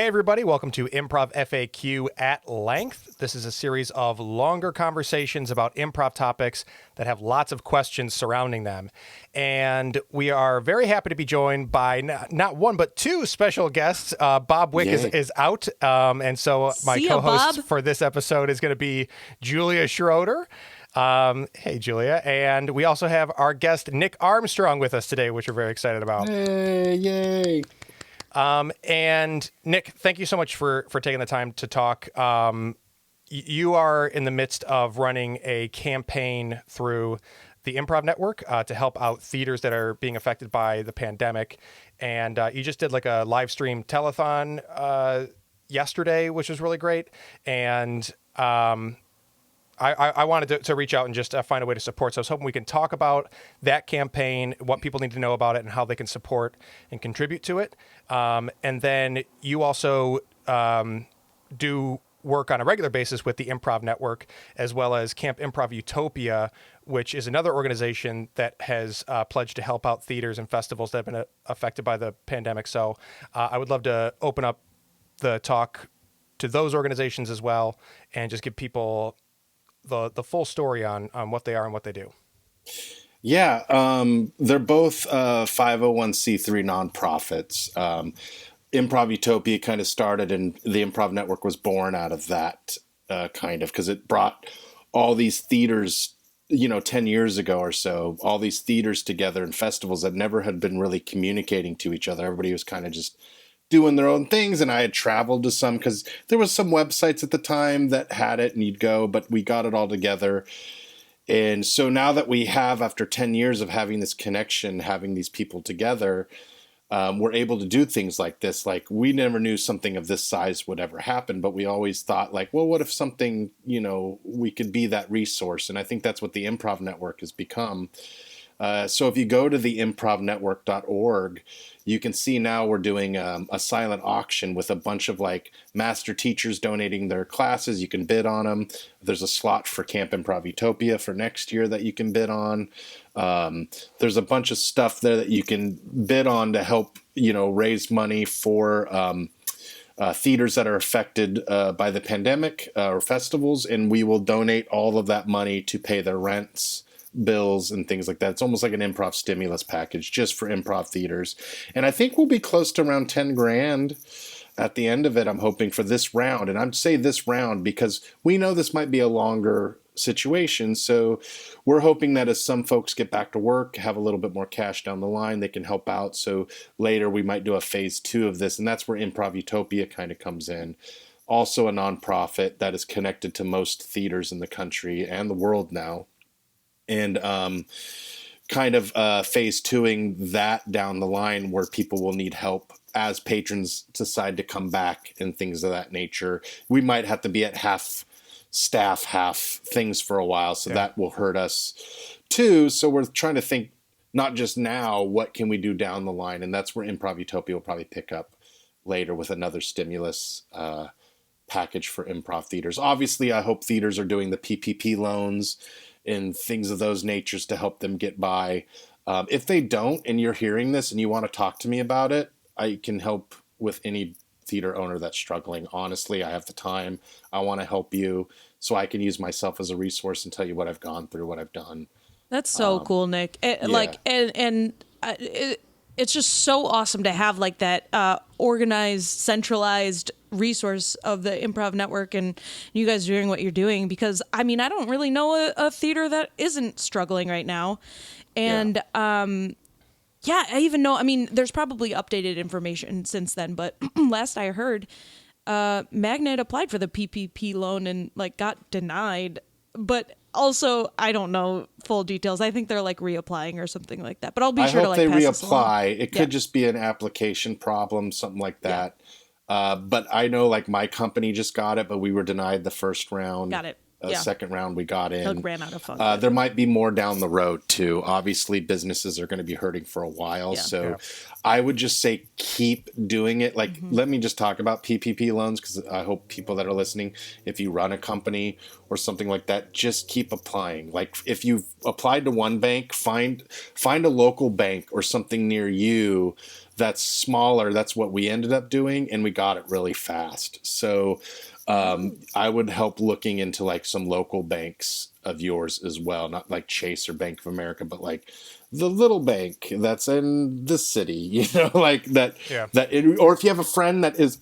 Hey, everybody. Welcome to Improv FAQ at Length. This is a series of longer conversations about improv topics that have lots of questions surrounding them. And we are very happy to be joined by not one, but two special guests. Bob Wick is out. And so my co-host for this episode is going to be Julia Schroeder. Hey, Julia. And we also have our guest, Nick Armstrong, with us today, which we're very excited about. Hey, yay. And Nick, thank you so much for taking the time to talk. You are in the midst of running a campaign through the Improv Network to help out theaters that are being affected by the pandemic. And you just did like a live stream telethon yesterday, which was really great. And I wanted to reach out and just find a way to support. So I was hoping we can talk about that campaign, what people need to know about it, and how they can support and contribute to it. And then you also do work on a regular basis with the Improv Network, as well as Camp Improv Utopia, which is another organization that has pledged to help out theaters and festivals that have been affected by the pandemic. So I would love to open up the talk to those organizations as well and just give people the full story on what they are and what they do. Yeah, they're both 501c3 nonprofits. Improv Utopia kind of started, and the Improv Network was born out of that because it brought all these theaters, 10 years ago or so, all these theaters together and festivals that never had been really communicating to each other. Everybody was kind of just doing their own things, and I had traveled to some because there was some websites at the time that had it and you'd go, but we got it all together. And so now that we have, after 10 years of having this connection, having these people together, we're able to do things like this. Like, we never knew something of this size would ever happen, but we always thought like, well, what if something, we could be that resource? And I think that's what the Improv Network has become. So if you go to the improvnetwork.org, you can see now we're doing a silent auction with a bunch of like master teachers donating their classes. You can bid on them. There's a slot for Camp Improv Utopia for next year that you can bid on. There's a bunch of stuff there that you can bid on to help, raise money for theaters that are affected by the pandemic or festivals. And we will donate all of that money to pay their rents, bills, and things like that. It's almost like an improv stimulus package just for improv theaters. And I think we'll be close to around 10 grand at the end of it, I'm hoping, for this round. And I'd say this round because we know this might be a longer situation. So we're hoping that as some folks get back to work, have a little bit more cash down the line, they can help out. So later we might do a phase 2 of this. And that's where Improv Utopia kind of comes in. Also a nonprofit that is connected to most theaters in the country and the world now. And phase 2ing that down the line where people will need help as patrons decide to come back and things of that nature. We might have to be at half staff, half things for a while. So that will hurt us too. So we're trying to think not just now, what can we do down the line? And that's where Improv Utopia will probably pick up later with another stimulus package for improv theaters. Obviously, I hope theaters are doing the PPP loans and things of those natures to help them get by. If they don't, and you're hearing this and you want to talk to me about it, I can help with any theater owner that's struggling. Honestly, I have the time. I want to help you so I can use myself as a resource and tell you what I've gone through, what I've done. That's so cool, Nick. It's just so awesome to have like that organized, centralized resource of the Improv Network and you guys doing what you're doing, because I don't really know a theater that isn't struggling right now. And I even know, there's probably updated information since then, but last I heard, Magnet applied for the PPP loan and like got denied, but also, I don't know full details. I think they're like reapplying or something like that. But I'll be sure to like pass this along. I hope they reapply. It could just be an application problem, something like that. But I know like my company just got it, but we were denied the first round. Got it. Second round we got in. They ran out of funds. There might be more down the road too. Obviously, businesses are going to be hurting for a while. So I would just say keep doing it. Like, let me just talk about PPP loans, because I hope people that are listening, if you run a company or something like that, just keep applying. Like if you've applied to one bank, find a local bank or something near you that's smaller. That's what we ended up doing, and we got it really fast. So I would help looking into like some local banks of yours as well, not like Chase or Bank of America, but like the little bank that's in the city, like that. Yeah. Or if you have a friend that is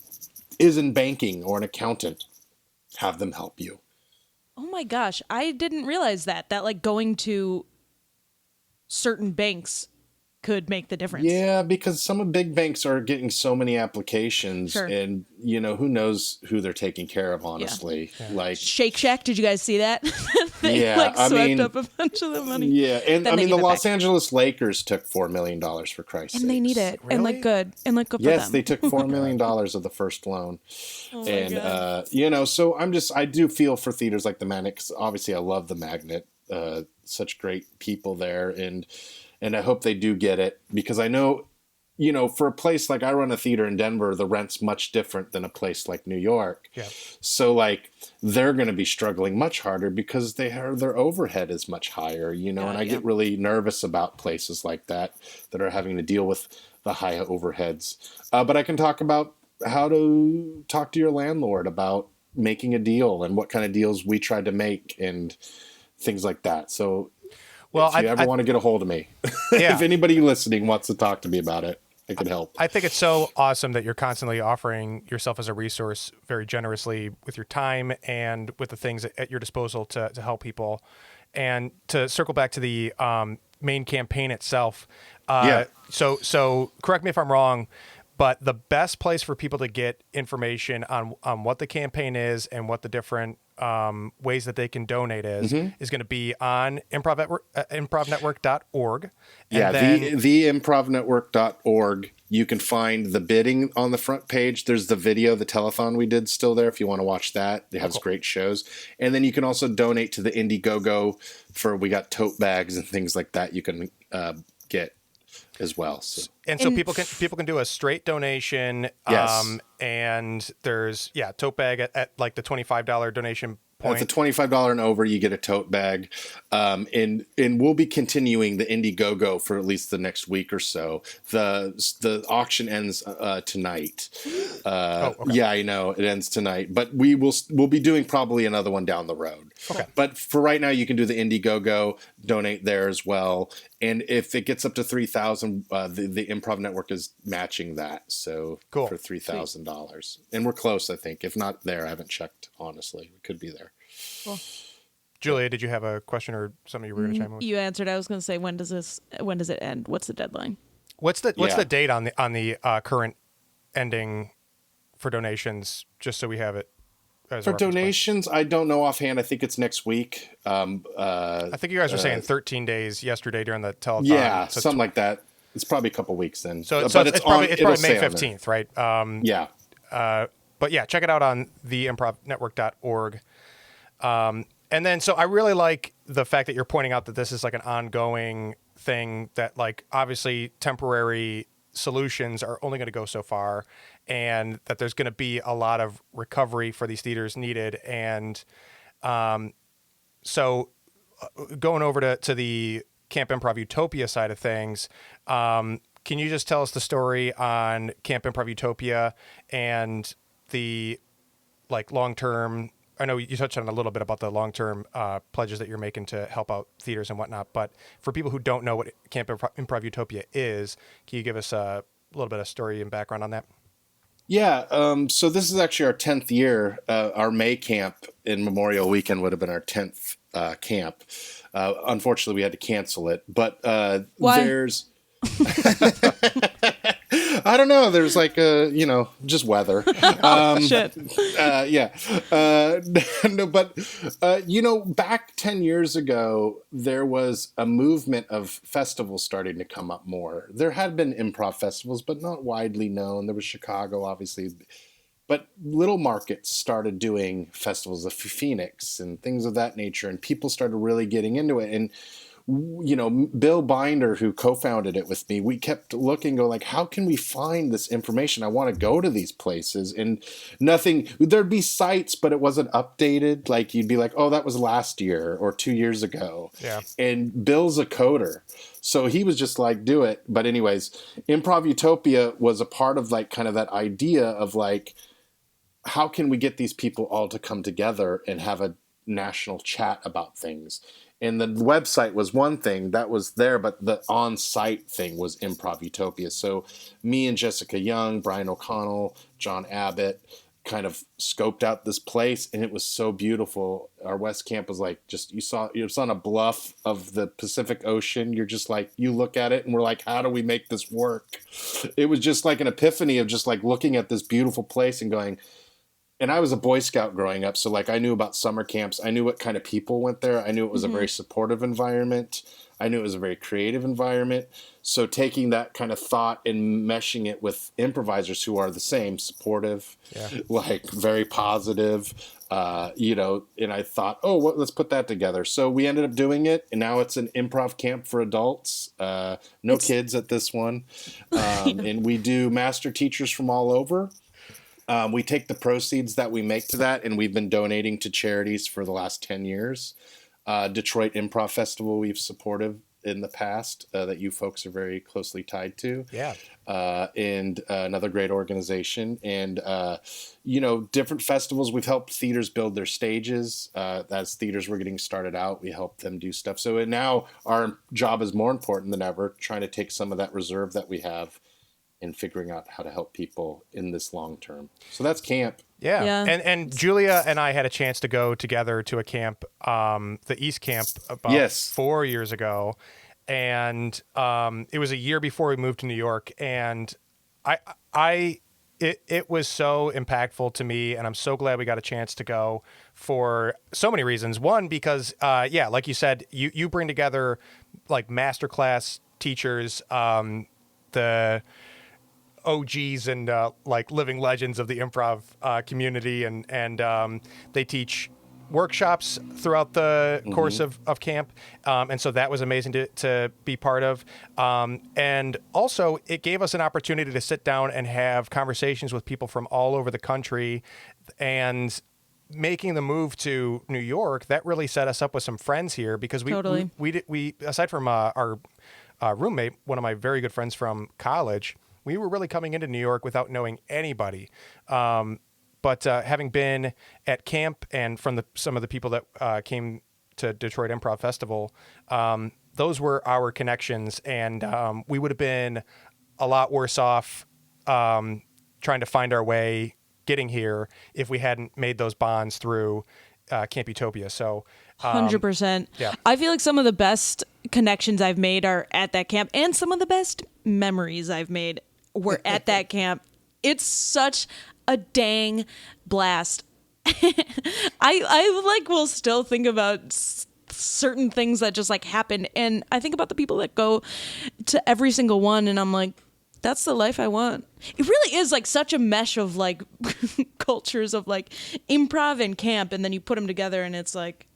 in banking or an accountant, have them help you. Oh my gosh, I didn't realize that like going to certain banks could make the difference. Yeah, because some of big banks are getting so many applications, Sure. and who knows who they're taking care of, honestly. Yeah. Like Shake Shack, did you guys see that? They Yeah, I swept mean- up a bunch of the money. Yeah, and Then I they mean the gave it Los back. Angeles Lakers took $4 million for Christ's And they need sakes. it. And Really? like good. And like good for Yes, them. they took $4 million of the first loan. Oh my And God. so I do feel for theaters like the Magnet, 'cause obviously I love the Magnet, such great people there, and I hope they do get it, because I know, for a place like, I run a theater in Denver, the rent's much different than a place like New York. Yeah. So like they're going to be struggling much harder because their overhead is much higher, and I get really nervous about places like that are having to deal with the high overheads. But I can talk about how to talk to your landlord about making a deal and what kind of deals we tried to make and things like that. So Well, if you ever want to get a hold of me, Yeah. if anybody listening wants to talk to me about it, I can help. I think it's so awesome that you're constantly offering yourself as a resource very generously with your time and with the things at your disposal to help people. And to circle back to the main campaign itself. So correct me if I'm wrong, but the best place for people to get information on what the campaign is and what the different ways that they can donate is going to be on improvnetwork.org. Yeah, And the improvnetwork.org. You can find the bidding on the front page. There's the video, the telethon we did still there if you want to watch that. It has great shows. And then you can also donate to the Indiegogo we got tote bags and things like that you can get as well. So people can do a straight donation. Yes. And there's tote bag at like the $25 donation point. At the $25 and over, you get a tote bag. And we'll be continuing the Indiegogo for at least the next week or so. The auction ends tonight. Okay. Yeah, I know it ends tonight, but we'll be doing probably another one down the road. Okay. But for right now, you can do the Indiegogo, donate there as well. And if it gets up to 3,000, the Improv Network is matching that. So Cool. for $3,000, and we're close, I think. If not there, I haven't checked. Honestly, we could be there. Well, Julia, did you have a question or something you were going to chime in with? you answered. I was going to say, when does it end? What's the deadline? What's the Yeah. date on the current ending for donations? Just so we have it as a For reference point. donations, I don't know offhand. I think it's next week. I think you guys were saying 13 days yesterday during the telethon. Yeah, So something like that. It's probably a couple weeks then. So, But it's probably it'll May say on there. 15th, right? Yeah. But yeah, check it out on theimprovnetwork.org. And then, so I really like the fact that you're pointing out that this is like an ongoing thing, that like obviously temporary solutions are only going to go so far, and that there's going to be a lot of recovery for these theaters needed. And so going over to the Camp Improv Utopia side of things, can you just tell us the story on Camp Improv Utopia and the like long-term, I know you touched on a little bit about the long-term pledges that you're making to help out theaters and whatnot, but for people who don't know what Camp Improv Utopia is, can you give us a little bit of story and background on that? Yeah. So this is actually our 10th year. Our May camp in Memorial Weekend would have been our 10th camp. Unfortunately, we had to cancel it. But Why? there's... I don't know. There's like just weather. Shit. Yeah. No, but back 10 years ago, there was a movement of festivals starting to come up more. There had been improv festivals, but not widely known. There was Chicago, obviously. But little markets started doing festivals of Phoenix and things of that nature, and people started really getting into it. And Bill Binder, who co-founded it with me, we kept looking, go like, how can we find this information? I want to go to these places, and nothing, there'd be sites, but it wasn't updated. Like you'd be like, oh, that was last year or 2 years ago. Yeah. And Bill's a coder. So he was just like, do it. But anyways, Improv Utopia was a part of like kind of that idea of like, how can we get these people all to come together and have a national chat about things? And the website was one thing that was there, but the on-site thing was Improv Utopia. So me and Jessica Young, Brian O'Connell, John Abbott kind of scoped out this place, and it was so beautiful. Our West Camp was like, just, it was on a bluff of the Pacific Ocean. You're just like, you look at it and we're like, how do we make this work? It was just like an epiphany of just like looking at this beautiful place and going, and I was a Boy Scout growing up, so like I knew about summer camps. I knew what kind of people went there. I knew it was a very supportive environment. I knew it was a very creative environment. So taking that kind of thought and meshing it with improvisers who are the same, supportive, like very positive, and I thought, let's put that together. So we ended up doing it, and now it's an improv camp for adults. No kids at this one. And we do master teachers from all over. We take the proceeds that we make to that, and we've been donating to charities for the last 10 years. Detroit Improv Festival we've supported in the past that you folks are very closely tied to. Yeah. And another great organization. And, different festivals. We've helped theaters build their stages. As theaters were getting started out, we helped them do stuff. So now our job is more important than ever, trying to take some of that reserve that we have and figuring out how to help people in this long term. So that's camp. Yeah. And Julia and I had a chance to go together to a camp, the East Camp, about 4 years ago. And it was a year before we moved to New York. And it was so impactful to me. And I'm so glad we got a chance to go for so many reasons. One, because, like you said, you bring together like masterclass teachers, the OGs and like living legends of the improv community, and they teach workshops throughout the course of camp, and so that was amazing to be part of, and also it gave us an opportunity to sit down and have conversations with people from all over the country. And making the move to New York, that really set us up with some friends here, because we aside from our roommate, one of my very good friends from college, we were really coming into New York without knowing anybody. But having been at camp and from some of the people that came to Detroit Improv Festival, those were our connections. And we would have been a lot worse off trying to find our way getting here if we hadn't made those bonds through Camp Utopia. So 100%. Yeah. I feel like some of the best connections I've made are at that camp, and some of the best memories I've made were at that camp. It's such a dang blast. I like will still think about certain things that just like happened, and I think about the people that go to every single one, and I'm like, that's the life I want. It really is like such a mesh of like cultures of like improv and camp, and then you put them together and it's like,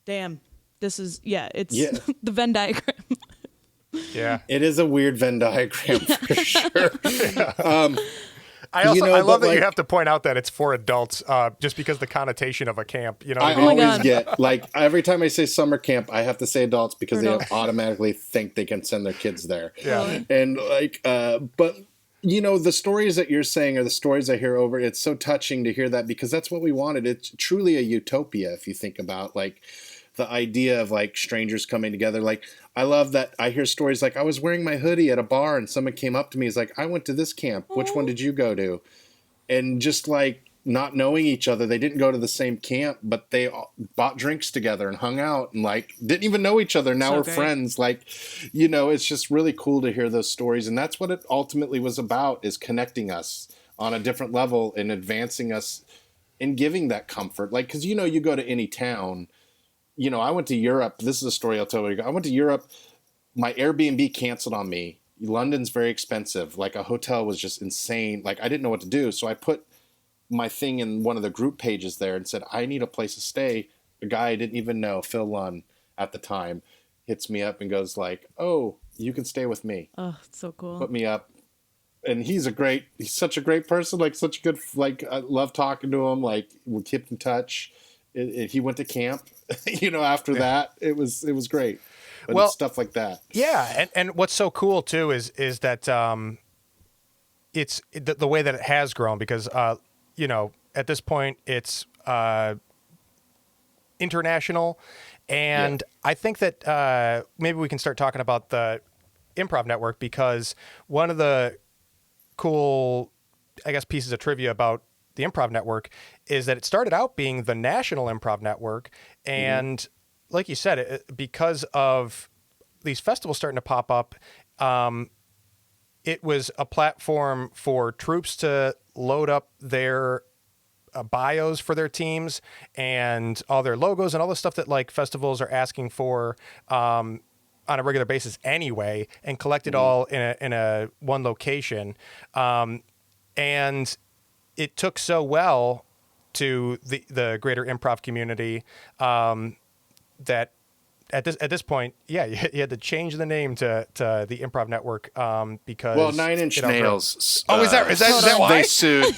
damn, this is the Venn diagram. Yeah, it is a weird Venn diagram for sure. I love that you have to point out that it's for adults, just because the connotation of a camp. You know, I always get like every time I say summer camp, I have to say adults because they automatically think they can send their kids there. Yeah, and like, but the stories that you're saying are the stories I hear over. It's so touching to hear that, because that's what we wanted. It's truly a utopia if you think about like the idea of like strangers coming together. Like, I love that I hear stories like, I was wearing my hoodie at a bar and someone came up to me. He's like, I went to this camp. Which one did you go to? And just like not knowing each other, they didn't go to the same camp, but they bought drinks together and hung out and like didn't even know each other. Now we're friends. Like, it's just really cool to hear those stories. And that's what it ultimately was about, is connecting us on a different level and advancing us and giving that comfort. Like, cause you go to any town, I went to Europe. This is a story I'll tell you. I went to Europe. My Airbnb canceled on me. London's very expensive. Like, a hotel was just insane. Like, I didn't know what to do. So I put my thing in one of the group pages there and said, I need a place to stay. A guy I didn't even know, Phil Lunn at the time, hits me up and goes like, "Oh, you can stay with me." Oh, it's so cool. Put me up. And he's such a great person, like such a good, like I love talking to him. Like we kept in touch. He went to camp, after that it was great. But Well, it's stuff like that. Yeah, and what's so cool too is that it's the way that it has grown, because at this point it's international, and I think that maybe we can start talking about the Improv Network, because one of the cool, I guess, pieces of trivia about the Improv Network is that it started out being the National Improv Network, and like you said, because of these festivals starting to pop up, it was a platform for troops to load up their bios for their teams and all their logos and all the stuff that like festivals are asking for on a regular basis anyway, and collect it all in a one location. And it took so well to the greater improv community that at this point, you had to change the name to the Improv Network because 9 Inch Nails. Is that why?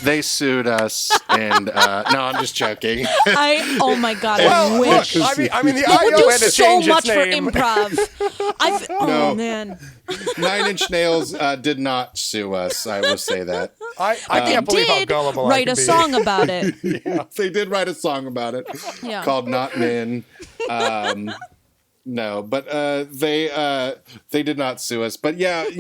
They sued us, and no, I'm just joking. Oh my God, Well, I wish. look, I mean, the It would IO do had to so change much its for name. improv. Oh man, 9 Inch Nails did not sue us. I will say that. I can't believe how did gullible I write can a be. song about it. They did write a song about it called "Not Min." No, but they did not sue us. But yeah,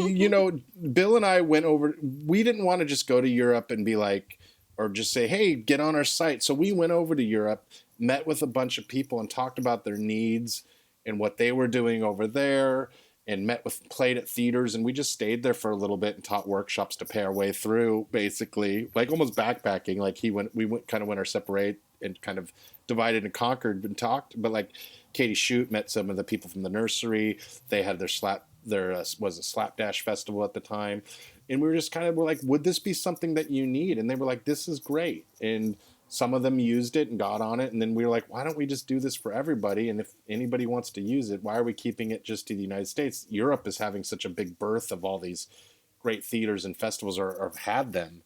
Bill and I went over. We didn't want to just go to Europe and be like, or just say, "Hey, get on our site." So we went over to Europe, met with a bunch of people, and talked about their needs and what they were doing over there, and played at theaters, and we just stayed there for a little bit and taught workshops to pay our way through, basically, like almost backpacking. Like we went our separate and kind of divided and conquered and talked, but like. Katie Shute met some of the people from the nursery. They had was a Slapdash festival at the time. And we were just we're like, would this be something that you need? And they were like, this is great. And some of them used it and got on it. And then we were like, why don't we just do this for everybody? And if anybody wants to use it, why are we keeping it just to the United States? Europe is having such a big birth of all these great theaters and festivals or have had them.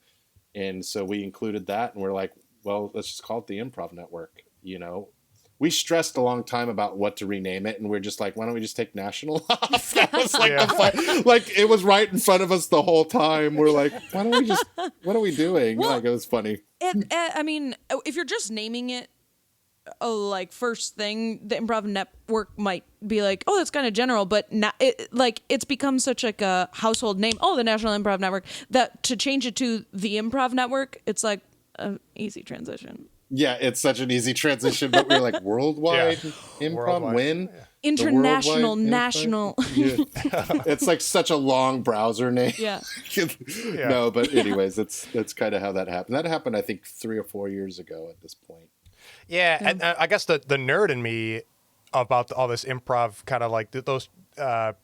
And so we included that, and we're like, well, let's just call it the Improv Network, We stressed a long time about what to rename it, and we're just like, why don't we just take national off? That was like it was right in front of us the whole time. We're like, what are we doing? Well, it was funny. I mean, if you're just naming it, first thing, the Improv Network might be like, oh, that's kind of general, but it's become such like a household name. Oh, the National Improv Network. That to change it to the Improv Network, it's like an easy transition. Yeah, it's such an easy transition, but we're like worldwide improv win. International, national. Yeah. It's like such a long browser name. Yeah. No, but anyways, that's kind of how that happened. That happened, I think, 3 or 4 years ago at this point. Yeah, and I guess the nerd in me about all this improv, kind of like those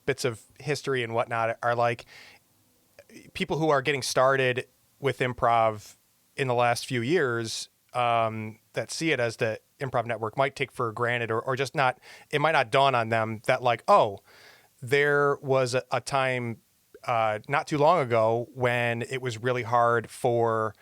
bits of history and whatnot, are like people who are getting started with improv in the last few years. That see it as the Improv Network might take for granted, or just not, it might not dawn on them that like, oh, there was a time not too long ago when it was really hard for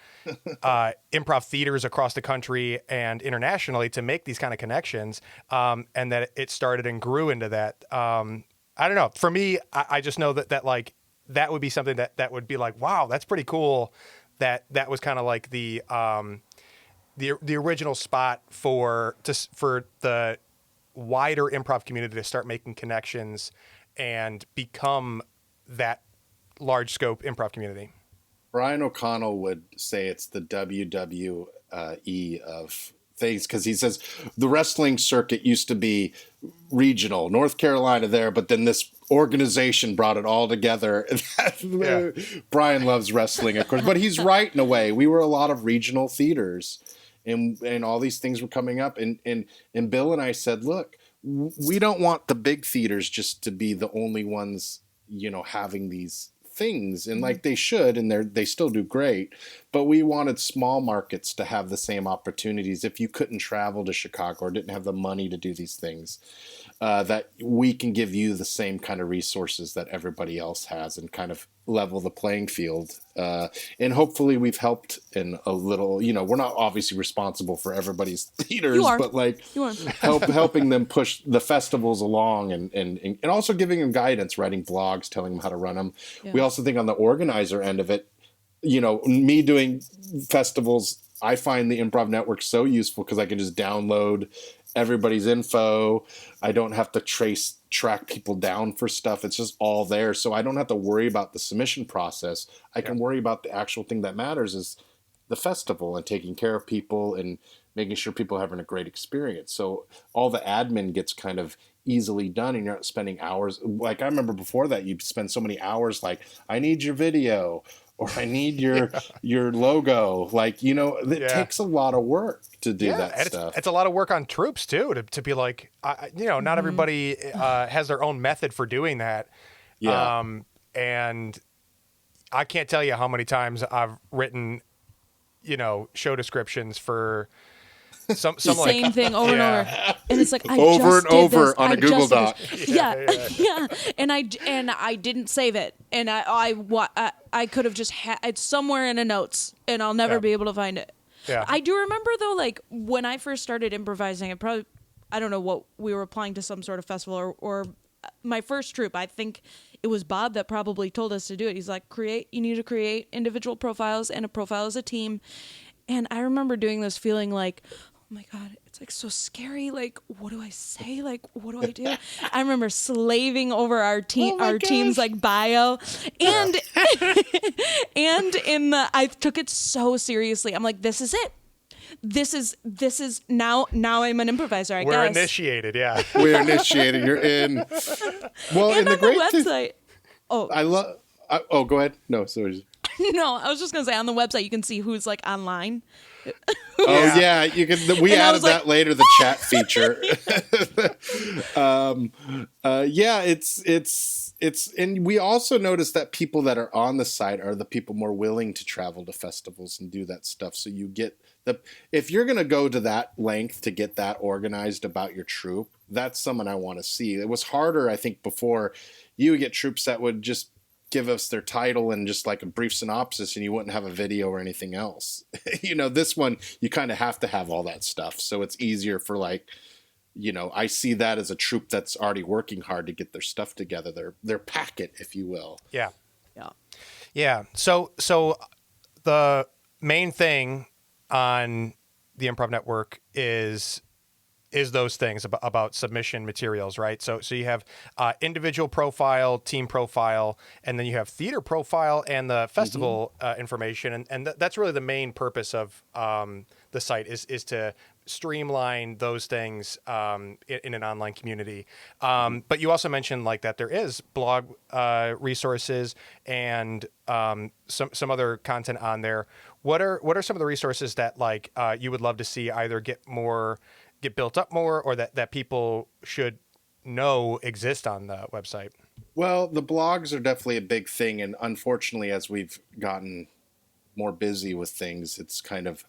improv theaters across the country and internationally to make these kind of connections, and that it started and grew into that. I don't know. For me, I just know that like that would be something that would be like, wow, that's pretty cool. That was kind of like the original spot for the wider improv community to start making connections and become that large scope improv community. Brian O'Connell would say it's the WWE of things, because he says the wrestling circuit used to be regional, North Carolina there, but then this organization brought it all together. Brian loves wrestling, of course, but he's right in a way. We were a lot of regional theaters. And all these things were coming up, and Bill and I said, look, we don't want the big theaters just to be the only ones, having these things, and like they should, and they still do great. But we wanted small markets to have the same opportunities if you couldn't travel to Chicago or didn't have the money to do these things. That we can give you the same kind of resources that everybody else has and kind of level the playing field. And hopefully we've helped in a little, you know, we're not obviously responsible for everybody's theaters, but like helping them push the festivals along and also giving them guidance, writing blogs, telling them how to run them. Yeah. We also think on the organizer end of it, you know, me doing festivals, I find the Improv Network so useful because I can just download everybody's info. I don't have to track people down for stuff. It's just all there. So I don't have to worry about the submission process. I can worry about the actual thing that matters is the festival and taking care of people and making sure people are having a great experience. So all the admin gets kind of easily done and you're not spending hours. Like I remember before that you'd spend so many hours like, I need your video or I need your logo. Like, you know, it takes a lot of work to do that stuff. It's a lot of work on troops too, to be like, you know, not everybody has their own method for doing that. Yeah. And I can't tell you how many times I've written, you know, show descriptions for some same like, thing over and over, and it's like I over just and over this. on a Google Doc. Yeah. And I didn't save it, and I could have just had it's somewhere in a notes, and I'll never be able to find it. Yeah. I do remember though, like when I first started improvising, I don't know what we were applying to some sort of festival or my first troupe. I think it was Bob that probably told us to do it. He's like, you need to create individual profiles and a profile as a team. And I remember doing this feeling like, oh my God, it's like so scary. Like, what do I say? Like, what do I do? I remember slaving over our team's like bio, and I took it so seriously. I'm like, this is it. This is now I'm an improviser. I guess we're initiated. Yeah, we're initiated. You're in. Well, and in on the website. Oh, go ahead. No, sorry. No, I was just gonna say on the website you can see who's like online. Oh yeah, you can. We added that later, the chat feature. Yeah, it's, and we also noticed that people that are on the site are the people more willing to travel to festivals and do that stuff. So you get if you're gonna go to that length to get that organized about your troupe, that's someone I want to see. It was harder, I think, before. You would get troops that would just give us their title and just like a brief synopsis and you wouldn't have a video or anything else. You know, this one, you kind of have to have all that stuff. So it's easier for like, you know, I see that as a troupe that's already working hard to get their stuff together, their packet, if you will. Yeah. Yeah. Yeah. So the main thing on the Improv Network is those things about submission materials, right? So you have individual profile, team profile, and then you have theater profile and the festival information. And that's really the main purpose of the site is to streamline those things in an online community. But you also mentioned like that there is blog resources and some other content on there. What are some of the resources that like you would love to see either get built up more or that people should know exist on the website? Well, the blogs are definitely a big thing. And unfortunately, as we've gotten more busy with things, it's kind of,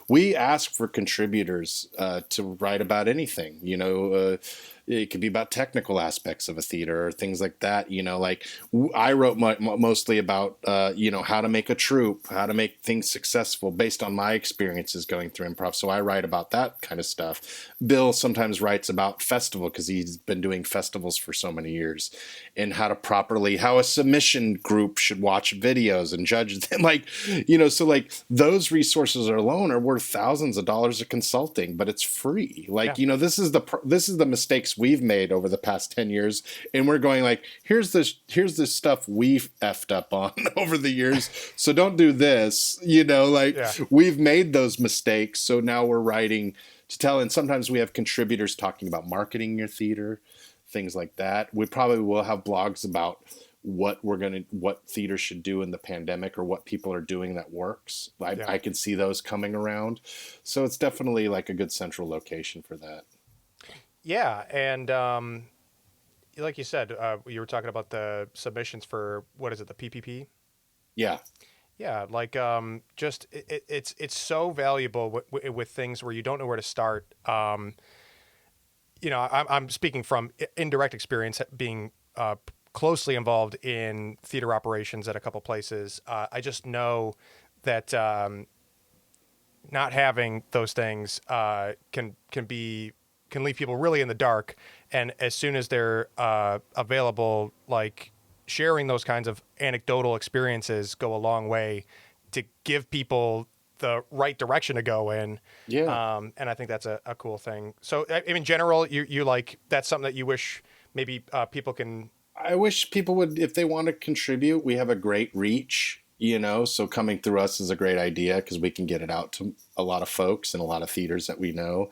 we ask for contributors to write about anything, you know, it could be about technical aspects of a theater or things like that. You know, like I wrote mostly about, you know, how to make a troupe, how to make things successful based on my experiences going through improv. So I write about that kind of stuff. Bill sometimes writes about festival because he's been doing festivals for so many years, and how a submission group should watch videos and judge them. Like, you know, so like those resources alone are worth thousands of dollars of consulting, but it's free. Like, you know, this is the mistakes we've made over the past 10 years. And we're going like, here's this stuff we've effed up on over the years. So don't do this, you know, like we've made those mistakes. So now we're writing to tell. And sometimes we have contributors talking about marketing your theater, things like that. We probably will have blogs about what theater should do in the pandemic or what people are doing that works. I can see those coming around. So it's definitely like a good central location for that. Yeah, and like you said, you were talking about the submissions for what is it, the PPP? Yeah. Yeah, like just it's so valuable with things where you don't know where to start. I'm speaking from indirect experience, being closely involved in theater operations at a couple places. I just know that not having those things can leave people really in the dark. And as soon as they're available, like sharing those kinds of anecdotal experiences go a long way to give people the right direction to go in. Yeah. And I think that's a cool thing. So, in general, you like, that's something that you wish maybe people can. I wish people would, if they want to contribute, we have a great reach, so coming through us is a great idea because we can get it out to a lot of folks and a lot of theaters that we know.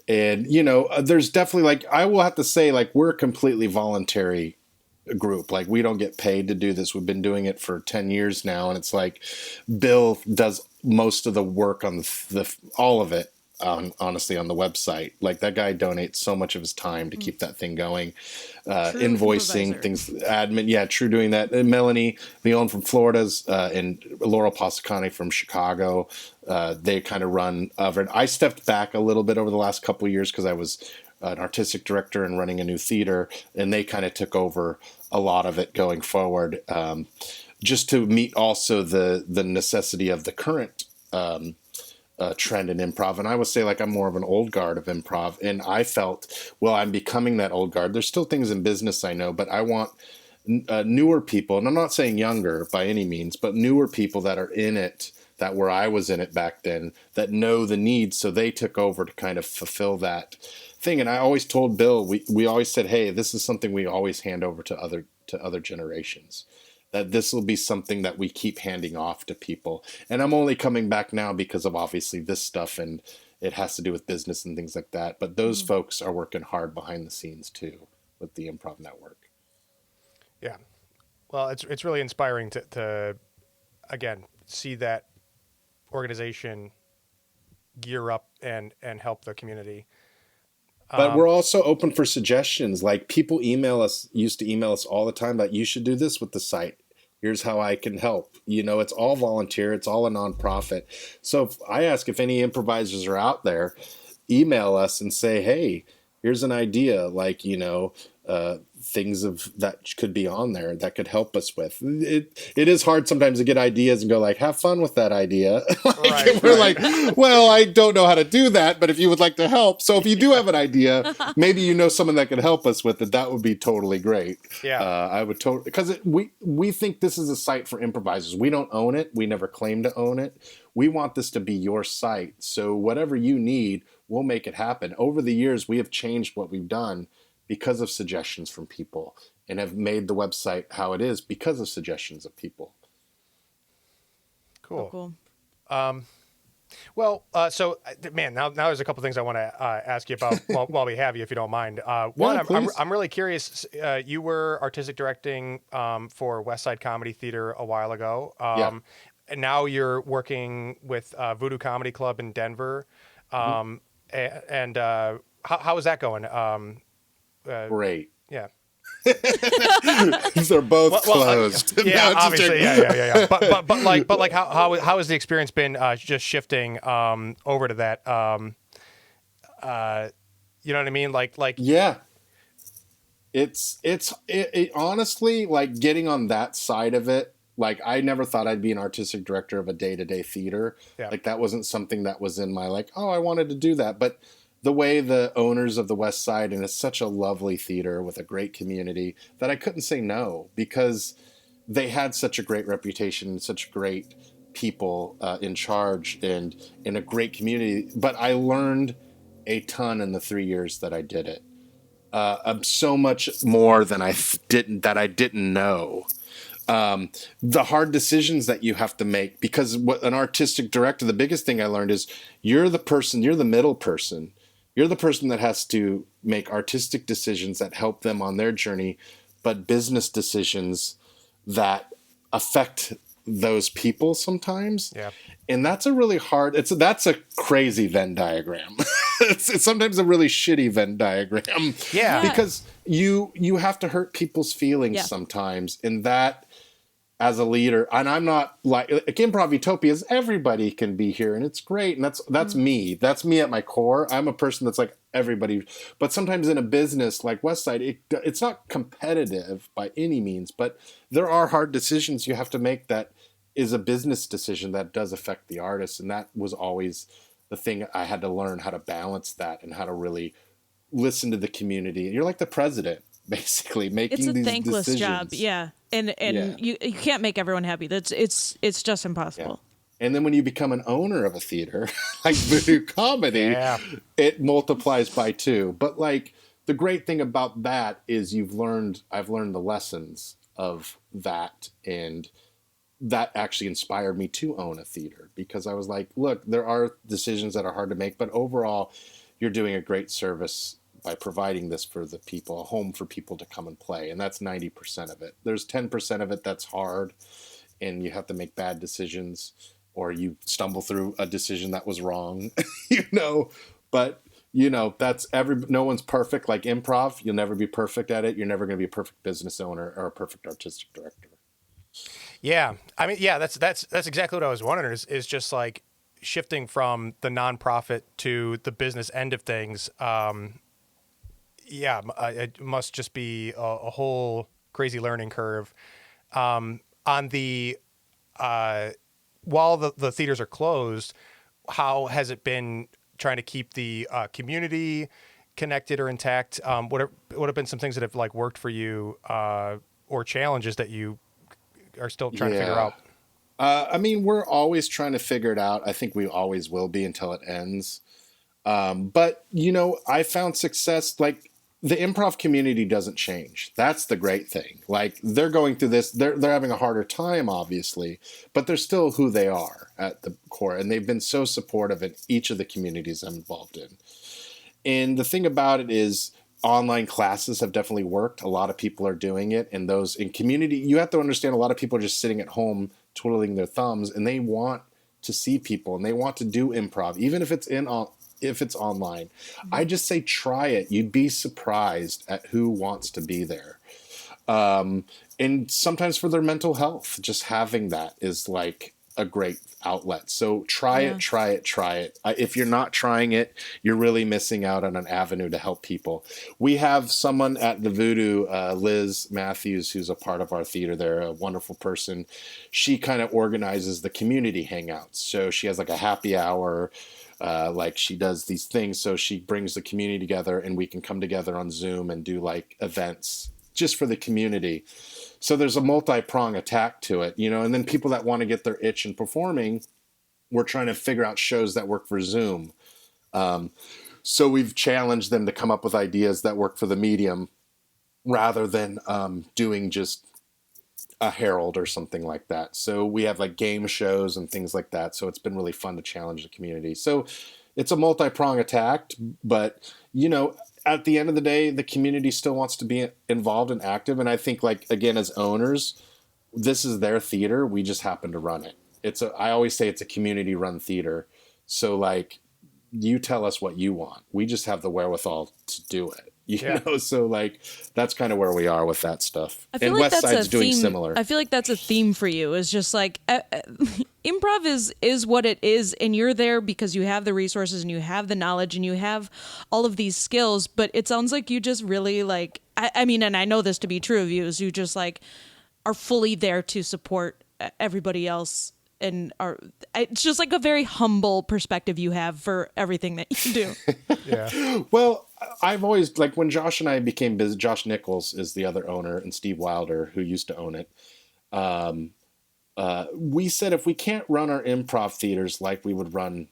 And, there's definitely, like, I will have to say, like, we're a completely voluntary group. Like, we don't get paid to do this. We've been doing it for 10 years now. And it's like Bill does most of the work on all of it. Honestly, on the website, like, that guy donates so much of his time to keep that thing going, invoicing things, admin. Yeah, true, doing that. And Melanie Leon from Florida's and Laurel Pasacani from Chicago, they kind of run of it. I stepped back a little bit over the last couple of years because I was an artistic director and running a new theater, and they kind of took over a lot of it going forward, just to meet also the necessity of the current trend in improv. And I would say, like, I'm more of an old guard of improv, and I felt, well, I'm becoming that old guard. There's still things in business I know, but I want newer people, and I'm not saying younger by any means, but newer people that are in it, that where I was in it back then, that know the needs. So they took over to kind of fulfill that thing. And I always told Bill, we always said, hey, this is something we always hand over to other generations, that this will be something that we keep handing off to people. And I'm only coming back now because of obviously this stuff, and it has to do with business and things like that. But those folks are working hard behind the scenes too with the Improv Network. Yeah. Well, it's really inspiring to again, see that organization gear up and help the community. But we're also open for suggestions. Like, people used to email us all the time that you should do this with the site. Here's how I can help. It's all volunteer. It's all a nonprofit. So I ask if any improvisers are out there, email us and say, hey, here's an idea. Like, things that could be on there that could help us with it is hard sometimes to get ideas and go, like, have fun with that idea. We're like, well, I don't know how to do that, but if you would like to help, so if you do have an idea, maybe someone that could help us with it, that would be totally great. I would totally, because we think this is a site for improvisers. We don't own it. We never claim to own it. We want this to be your site, so whatever you need, we'll make it happen. Over the years, we have changed what we've done because of suggestions from people, and have made the website how it is because of suggestions of people. Cool. Well, so, man, now there's a couple things I want to ask you about while we have you, if you don't mind. One, I'm really curious. You were artistic directing for West Side Comedy Theater a while ago. And now you're working with Voodoo Comedy Club in Denver. How is that going? Great. Yeah. They're both closed. Yeah, obviously. Yeah. But like, how has the experience been just shifting over to that? You know what I mean? Like. Yeah. It honestly, like, getting on that side of it. Like, I never thought I'd be an artistic director of a day-to-day theater. Yeah. Like, that wasn't something that was in my, like, oh, I wanted to do that. But the way the owners of the West Side, and it's such a lovely theater with a great community, that I couldn't say no, because they had such a great reputation, such great people in charge, and in a great community. But I learned a ton in the 3 years that I did it. So much more than I didn't know. The hard decisions that you have to make, because what an artistic director, the biggest thing I learned is you're the middle person. You're the person that has to make artistic decisions that help them on their journey, but business decisions that affect those people sometimes. Yeah. And that's a really hard, that's a crazy Venn diagram. It's sometimes a really shitty Venn diagram. Yeah. Because you have to hurt people's feelings sometimes, and that, as a leader, and I'm not like Improv Utopia is everybody can be here and it's great, and that's me. That's me at my core. I'm a person that's like everybody, but sometimes in a business like Westside, it's not competitive by any means, but there are hard decisions you have to make that is a business decision that does affect the artist, and that was always the thing I had to learn how to balance that and how to really listen to the community. You're like the president, basically, making It's a these thankless decisions. job, yeah. And you can't make everyone happy. It's just impossible. Yeah. And then when you become an owner of a theater, like Voodoo Comedy, it multiplies by 2. But like the great thing about that is I've learned the lessons of that, and that actually inspired me to own a theater, because I was like, look, there are decisions that are hard to make, but overall you're doing a great service by providing this for the people, a home for people to come and play. And that's 90% of it. There's 10% of it that's hard, and you have to make bad decisions, or you stumble through a decision that was wrong, but that's no one's perfect. Like improv, you'll never be perfect at it. You're never going to be a perfect business owner or a perfect artistic director. Yeah. I mean, yeah, that's exactly what I was wondering is just like shifting from the nonprofit to the business end of things. It must just be a whole crazy learning curve. On the while the theaters are closed, how has it been trying to keep the community connected or intact? What have been some things that have like worked for you, or challenges that you are still trying to figure out? I mean, we're always trying to figure it out. I think we always will be until it ends. But I found success. Like, the improv community doesn't change. That's the great thing. Like, they're going through this. They're having a harder time, obviously, but they're still who they are at the core. And they've been so supportive in each of the communities I'm involved in. And the thing about it is, online classes have definitely worked. A lot of people are doing it. And those in community, you have to understand, a lot of people are just sitting at home twiddling their thumbs, and they want to see people and they want to do improv, even if it's online. I just say try it. You'd be surprised at who wants to be there. And sometimes for their mental health, just having that is like a great outlet. So try it. If you're not trying it, you're really missing out on an avenue to help people. We have someone at the Voodoo, Liz Matthews, who's a part of our theater there, a wonderful person. She kind of organizes the community hangouts. So she has like a happy hour, like she does these things. So she brings the community together, and we can come together on Zoom and do like events just for the community. So there's a multi-prong attack to it, and then people that want to get their itch in performing, we're trying to figure out shows that work for Zoom. So we've challenged them to come up with ideas that work for the medium, rather than doing just a Herald or something like that. So we have like game shows and things like that. So it's been really fun to challenge the community. So it's a multi-prong attack, but at the end of the day, the community still wants to be involved and active. And I think, like, again, as owners, this is their theater. We just happen to run it. I always say it's a community run theater. So like, you tell us what you want. We just have the wherewithal to do it. So like, that's kind of where we are with that stuff. And like Westside's doing similar. I feel like that's a theme for you. It's just like improv is what it is, and you're there because you have the resources and you have the knowledge and you have all of these skills. But it sounds like you just really like. I mean, and I know this to be true of you, is you just like are fully there to support everybody else. And it's just like a very humble perspective you have for everything that you do. Yeah. Well, I've always, like, when Josh and I became busy, Josh Nichols is the other owner, and Steve Wilder, who used to own it. We said, if we can't run our improv theaters like we would run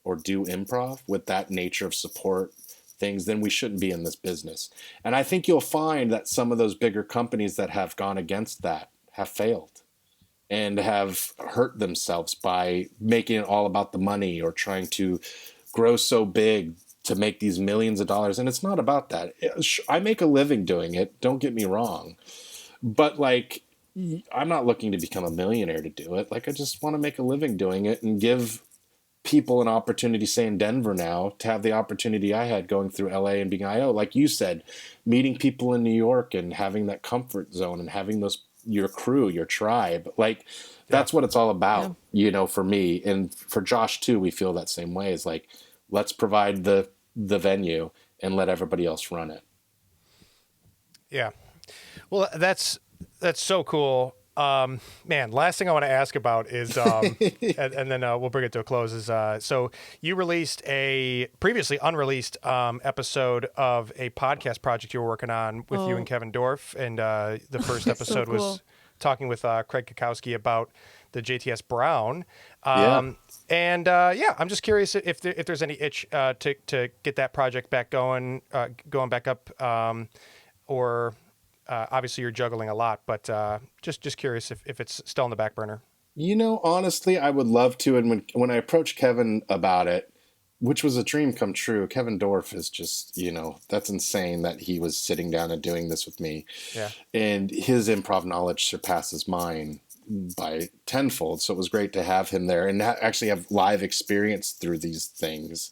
or do improv with that nature of support things, then we shouldn't be in this business. And I think you'll find that some of those bigger companies that have gone against that have failed and have hurt themselves by making it all about the money or trying to grow so big to make these millions of dollars. And it's not about that. I make a living doing it. Don't get me wrong. But like, I'm not looking to become a millionaire to do it. Like, I just want to make a living doing it and give people an opportunity, say in Denver now, to have the opportunity I had going through LA and being IO, like you said, meeting people in New York and having that comfort zone and having your crew, your tribe, like that's what it's all about, for me. And for Josh too, we feel that same way. Is like, let's provide the venue and let everybody else run it. Yeah. Well, that's so cool. Man, last thing I want to ask about is, and then we'll bring it to a close, is so you released a previously unreleased episode of a podcast project you were working on with you and Kevin Dorff, and the first episode was talking with Craig Kakowski about the JTS Brown. And I'm just curious if there's any itch to get that project back going back up, or obviously you're juggling a lot, but just curious if it's still on the back burner. Honestly, I would love to. And when I approached Kevin about it, which was a dream come true, Kevin Dorff is just, that's insane that he was sitting down and doing this with me. Yeah. And his improv knowledge surpasses mine by tenfold. So it was great to have him there and actually have live experience through these things.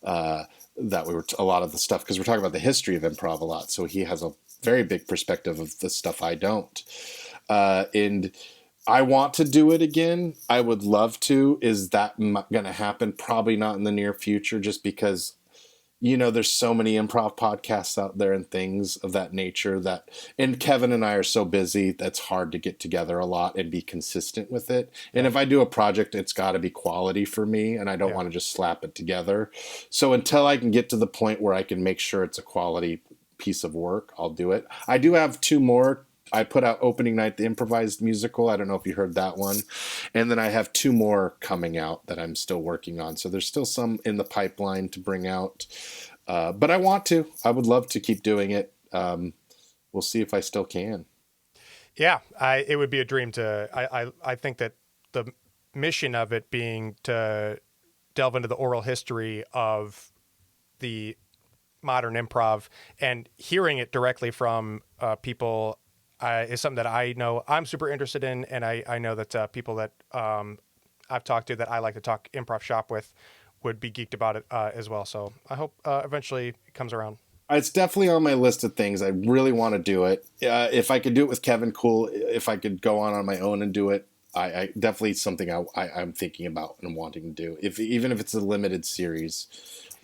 That we were a lot of the stuff, because we're talking about the history of improv a lot. So he has a very big perspective of the stuff I don't. And I want to do it again. I would love to. Is that going to happen? Probably not in the near future, just because, there's so many improv podcasts out there and things of that nature and Kevin and I are so busy, that's hard to get together a lot and be consistent with it. And if I do a project, it's got to be quality for me, and I don't want to just slap it together. So until I can get to the point where I can make sure it's a quality piece of work, I'll do it. I do have 2 more. I put out opening night, the improvised musical. I don't know if you heard that one. And then I have 2 more coming out that I'm still working on. So there's still some in the pipeline to bring out. But I would love to keep doing it. We'll see if I still can. Yeah, it would be a dream I think that the mission of it being to delve into the oral history of the modern improv and hearing it directly from people is something that I know I'm super interested in, and I know that people that I've talked to that I like to talk improv shop with would be geeked about it as well. So I hope eventually it comes around. It's definitely on my list of things. I really want to do it. If I could do it with Kevin, cool. If I could go on my own and do it, I definitely something I'm thinking about and wanting to do. Even if it's a limited series.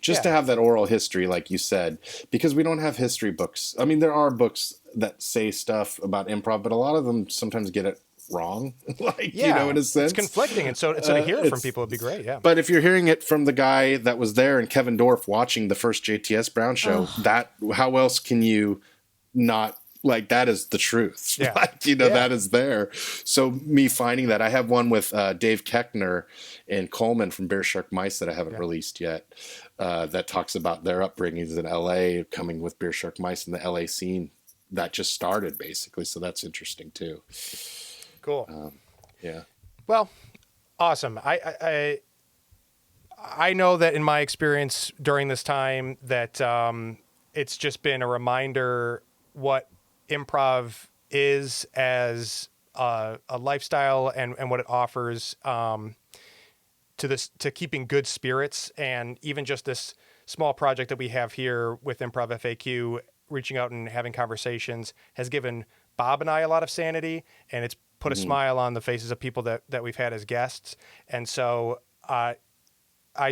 Just to have that oral history, like you said, because we don't have history books. I mean, there are books that say stuff about improv, but a lot of them sometimes get it wrong. In a sense. It's conflicting. And so to hear it from people would be great. Yeah. But if you're hearing it from the guy that was there and Kevin Dorff watching the first JTS Brown show, how else can you not, that is the truth. Yeah. That is there. So me finding that, I have one with Dave Keckner and Coleman from Bear Shark Mice that I haven't released yet. That talks about their upbringings in LA, coming with Beer Shark Mice in the LA scene that just started basically. So that's interesting too. Cool. Yeah. Well, awesome. I know that in my experience during this time that it's just been a reminder what improv is as a lifestyle and what it offers to keeping good spirits. And even just this small project that we have here with Improv FAQ, reaching out and having conversations, has given Bob and I a lot of sanity, and it's put a smile on the faces of people that we've had as guests. And so I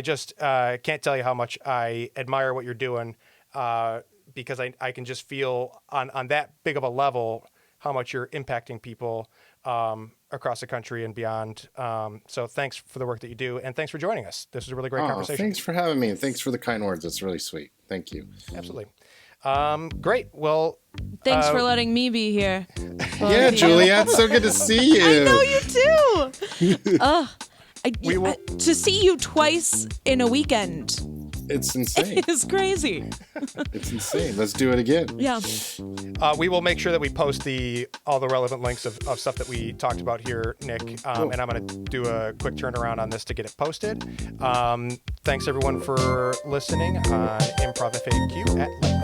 just can't tell you how much I admire what you're doing, because I can just feel on that big of a level how much you're impacting people across the country and beyond. So thanks for the work that you do, and thanks for joining us. This was a really great conversation. Thanks for having me, and thanks for the kind words. It's really sweet. Thank you. Absolutely. Great. Well, thanks for letting me be here. Yeah, Julia, it's so good to see you. I know you too. To see you twice in a weekend. It's insane. It's crazy. It's insane. Let's do it again. Yeah. We will make sure that we post all the relevant links of stuff that we talked about here, Nick. Cool. And I'm going to do a quick turnaround on this to get it posted. Thanks everyone for listening on Improv FAQ at Lightning.